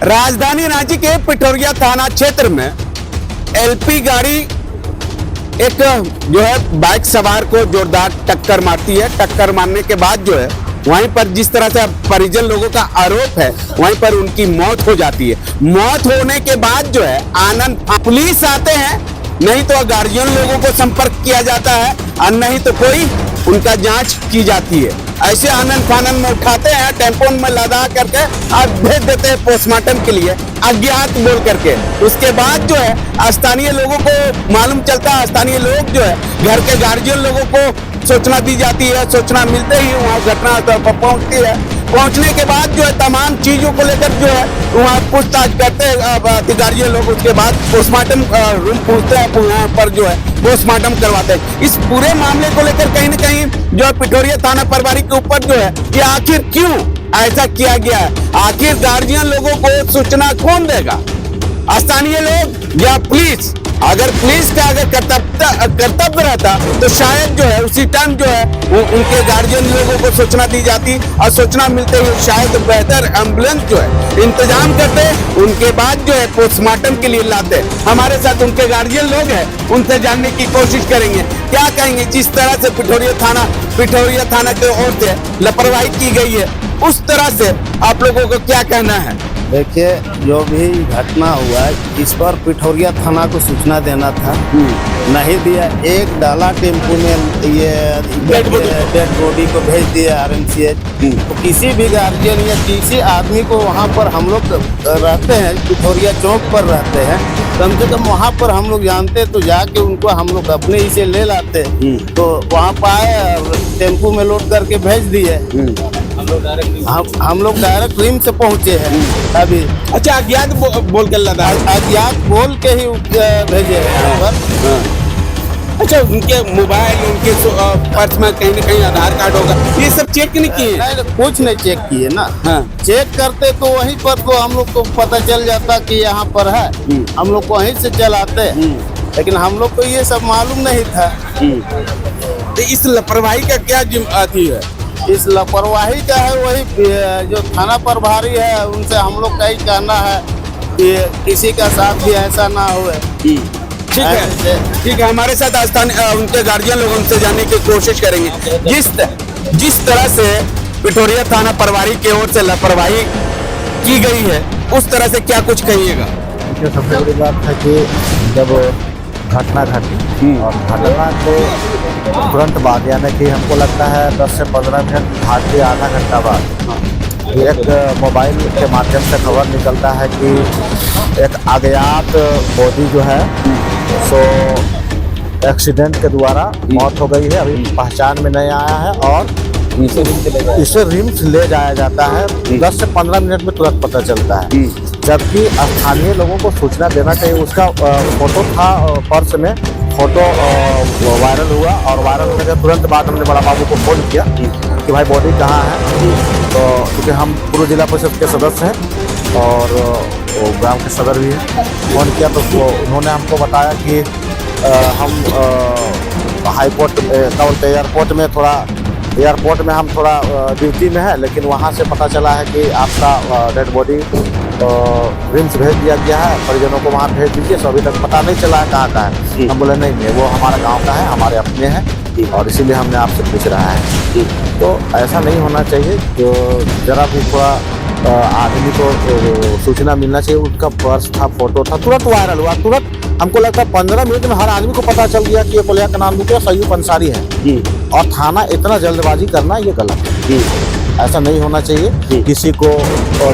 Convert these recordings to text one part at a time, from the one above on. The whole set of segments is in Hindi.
राजधानी रांची के पिठोरिया थाना क्षेत्र में एलपी गाड़ी एक जो है बाइक सवार को जोरदार टक्कर मारती है। टक्कर मारने के बाद जो है वहीं पर जिस तरह से परिजन लोगों का आरोप है वहीं पर उनकी मौत हो जाती है। मौत होने के बाद जो है आनंद पुलिस आते हैं, नहीं तो गार्जियन लोगों को संपर्क किया जाता है और नहीं तो कोई उनका जांच की जाती है। ऐसे आनंद फानन में उठाते हैं, टेम्पो में लदा करके और भेज देते हैं पोस्टमार्टम के लिए अज्ञात बोल करके। उसके बाद जो है स्थानीय लोगों को मालूम चलता है, स्थानीय लोग जो है घर के गार्जियन लोगों को सूचना दी जाती है। सूचना मिलते ही वहाँ घटनास्थल पर पहुँचती है। पहुँचने के बाद जो है तमाम चीजों को लेकर जो है वहाँ पूछताछ करते हैं गार्जियन लोग। उसके बाद पोस्टमार्टम रूम पहुँचते हैं, वहाँ पर जो है पोस्टमार्टम करवाते हैं। इस पूरे मामले को लेकर कहीं न कहीं जो है पिठोरिया थाना प्रभारी के ऊपर जो है कि आखिर क्यों ऐसा किया गया है, आखिर गार्जियन लोगों को सूचना कौन देगा, स्थानीय लोग या पुलिस? अगर पुलिस का अगर कर्तव्य रहता तो शायद जो है उसी टाइम जो है उनके गार्जियन लोगों को सूचना दी जाती और सूचना मिलते ही शायद बेहतर एम्बुलेंस जो है इंतजाम करते, उनके बाद जो है पोस्टमार्टम के लिए लाते। हमारे साथ उनके गार्जियन लोग हैं, उनसे जानने की कोशिश करेंगे क्या कहेंगे। जिस तरह से पिठोरिया थाना की ओर से लापरवाही की गई है उस तरह से आप लोगों को क्या कहना है? देखिए, जो भी घटना हुआ है इस पर पिठोरिया थाना को सूचना देना था, नहीं दिया। एक डाला टेम्पो में ये डेड बॉडी को भेज दिया RMCH। तो किसी भी गार्जियन या किसी आदमी को वहाँ पर हम लोग रहते हैं, पिठोरिया चौक पर रहते हैं, कम से कम वहाँ पर हम लोग जानते तो जाके उनको हम लोग अपने ही से ले लाते। तो वहाँ पाए टेम्पो में लोड करके भेज दिए। हम लोग डायरेक्ट रिम से पहुँचे हैं अभी। अच्छा, अज्ञात बोल कर लगा, अज्ञात बोल के ही भेजे हैं यहाँ पर। अच्छा, उनके मोबाइल, उनके पर्स में कहीं न कहीं आधार कार्ड होगा, ये सब चेक नहीं किए? नहीं, कुछ नहीं चेक किए ना। हाँ। चेक करते तो वहीं पर तो हम लोग को पता चल जाता कि यहाँ पर है, हम लोग को वहीं से चलाते। लेकिन हम लोग को ये सब मालूम नहीं था। तो इस लापरवाही का क्या जिम्मेदारी है? इस लापरवाही का है वही जो थाना प्रभारी है उनसे हम लोग का ही कहना है कि किसी का साथ भी ऐसा ना हुए। ठीक है, हमारे साथ स्थानीय उनके गार्जियन लोग उनसे जानने की कोशिश करेंगे। जिस तरह से पिठोरिया थाना प्रभारी की ओर से लापरवाही की गई है उस तरह से क्या कुछ कहिएगा? सबसे बड़ी बात है कि जब घटना घटी और घटना के तुरंत बाद, यानी कि हमको लगता है 10 से 15 मिनट हार्डली आधा घंटा बाद एक मोबाइल के माध्यम से खबर निकलता है कि एक अज्ञात बॉडी जो है सो एक्सीडेंट के द्वारा मौत हो गई है। अभी पहचान में नहीं आया है और इसे रिम्स ले जाया जाता है। 10 से 15 मिनट में तुरंत पता चलता है, जबकि स्थानीय लोगों को सूचना देना चाहिए। उसका फोटो था पर्स में, फोटो वायरल हुआ और वायरल होने के तुरंत बाद हमने बड़ा बाबू को फोन किया कि भाई बॉडी कहाँ है। तो क्योंकि हम पूर्व जिला परिषद के सदस्य हैं और ग्राम के सदर भी हैं, फोन किया तो उन्होंने हमको बताया कि हम हाईकोर्ट एयरपोर्ट में हम थोड़ा ड्यूटी में है, लेकिन वहाँ से पता चला है कि आपका डेड बॉडी रिम्स भेज दिया गया है, परिजनों को वहाँ भेज दीजिए। तो अभी तक पता नहीं चला है कहाँ का है। हम बोले नहीं, वो हमारा गांव का है, हमारे अपने हैं और इसीलिए हमने आपसे पूछ रहा है। तो ऐसा नहीं होना चाहिए। जो जरा भी थोड़ा आदमी को सूचना मिलना चाहिए। उनका पर्स था, फोटो था, तुरंत वायरल हुआ। तुरंत हमको लगता है 15 मिनट में हर आदमी को पता चल गया कि ये कोलिया का नाम क्या सयूब अंसारी है। और थाना इतना जल्दबाजी करना ये गलत है, ऐसा नहीं होना चाहिए। किसी को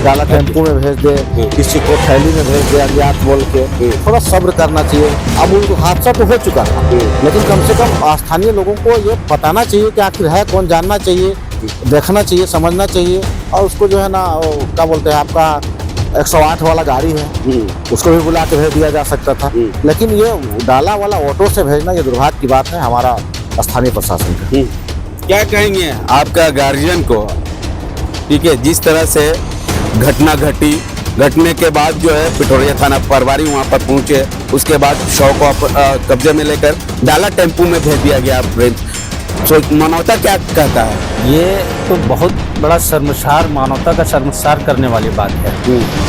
डाला टेम्पो में भेज दे, किसी को थैली में भेज दे अज्ञात बोल के, थोड़ा सब्र करना चाहिए। अब उनको हादसा तो हो चुका था, लेकिन कम से कम स्थानीय लोगों को ये बताना चाहिए कि आखिर है कौन, जानना चाहिए, देखना चाहिए, समझना चाहिए। और उसको जो है ना क्या बोलते हैं, आपका 108 वाला गाड़ी है, उसको भी बुला के भेज दिया जा सकता था। लेकिन ये डाला वाला ऑटो से भेजना ये दुर्भाग्य की बात है हमारा स्थानीय प्रशासन का। क्या कहेंगे आपका गार्जियन को? ठीक है, जिस तरह से घटना घटने के बाद जो है पिठोरिया थाना प्रभारी वहाँ पर पहुँचे, उसके बाद शव को कब्जे में लेकर डाला टेम्पू में भेज दिया गया। मनौता क्या कहता है? ये तो बहुत बड़ा शर्मसार, मानवता का शर्मसार करने वाली बात है,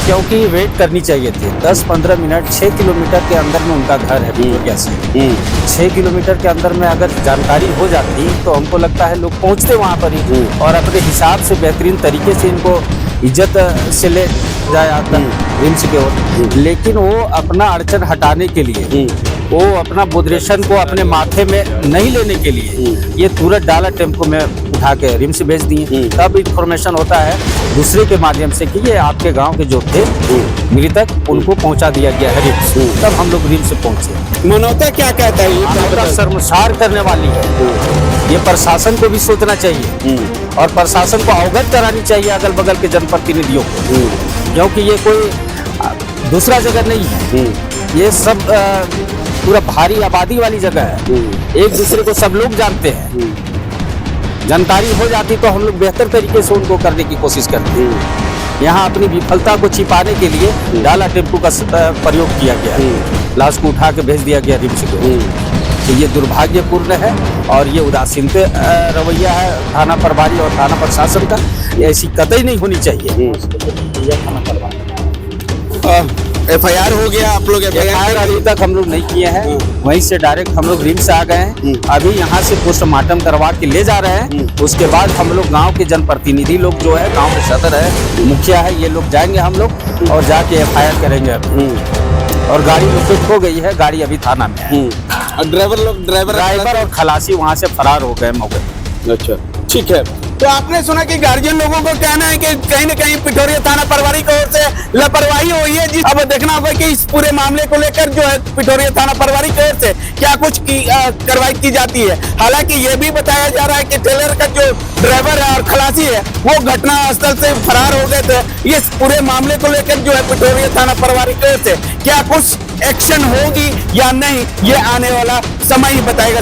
क्योंकि वेट करनी चाहिए थी 10-15 मिनट। 6 किलोमीटर के अंदर में उनका घर है पिठौरिया से। 6 किलोमीटर के अंदर में अगर जानकारी हो जाती तो हमको लगता है लोग पहुंचते वहां पर ही और अपने हिसाब से बेहतरीन तरीके से इनको इज्जत से ले जाया जाता रिम्स के ओर। लेकिन वो अपना अड़चन हटाने के लिए, वो अपना बुद्रेशन को अपने माथे में नहीं लेने के लिए ये तुरंत डाला टेम्पो में उठा के रिम्स भेज दिए। तब इन्फॉर्मेशन होता है दूसरे के माध्यम से कि ये आपके गांव के जो थे मृतक, उनको पहुंचा दिया गया है रिम्स। तब हम लोग रिम्स पहुंचे। मनौता क्या कहता है? ये मानवता शर्मसार करने वाली है। ये प्रशासन को भी सोचना चाहिए और प्रशासन को अवगत करानी चाहिए अगल बगल के जनप्रतिनिधियों को, क्योंकि ये कोई दूसरा जगह नहीं है। ये सब पूरा भारी आबादी वाली जगह है। एक दूसरे को सब लोग जानते हैं। जानकारी हो जाती तो हम लोग बेहतर तरीके से उनको करने की कोशिश करते हैं। यहाँ अपनी विफलता को छिपाने के लिए डाला टेम्पू का प्रयोग किया गया। लाश को उठा के भेज दिया गया रिम्स को। तो ये दुर्भाग्यपूर्ण है और ये उदासीनता रवैया है थाना प्रभारी और थाना प्रशासन का। ऐसी कतई नहीं होनी चाहिए। FIR हो गया, आप लोग FIR अभी तक हम लोग नहीं किए हैं। वहीं से डायरेक्ट हम लोग रिम्स आ गए हैं। अभी यहाँ से पोस्टमार्टम करवा के ले जा रहे हैं। उसके बाद हम लोग गांव के जनप्रतिनिधि लोग जो है, गांव के सदर है, मुखिया है, ये लोग जाएंगे हम लोग और जाके FIR करेंगे अभी। और गाड़ी लोकेट हो गई है, गाड़ी अभी थाना में है। ड्राइवर और खलासी वहाँ से फरार हो गए मौके। अच्छा, ठीक है। तो आपने सुना कि गार्जियन लोगों को कहना है कि कहीं न कहीं पिठौरिया थाना प्रभारी की ओर से लापरवाही हुई है। अब देखना होगा कि इस पूरे मामले को लेकर जो है पिठौरिया थाना प्रभारी की ओर से क्या कुछ कार्रवाई की जाती है। हालांकि ये भी बताया जा रहा है कि टेलर का जो ड्राइवर है और खलासी है वो घटना स्थल से फरार हो गए थे। इस पूरे मामले को लेकर जो है पिठौरिया थाना प्रभारी की ओर से क्या कुछ एक्शन होगी या नहीं, ये आने वाला समय ही बताएगा।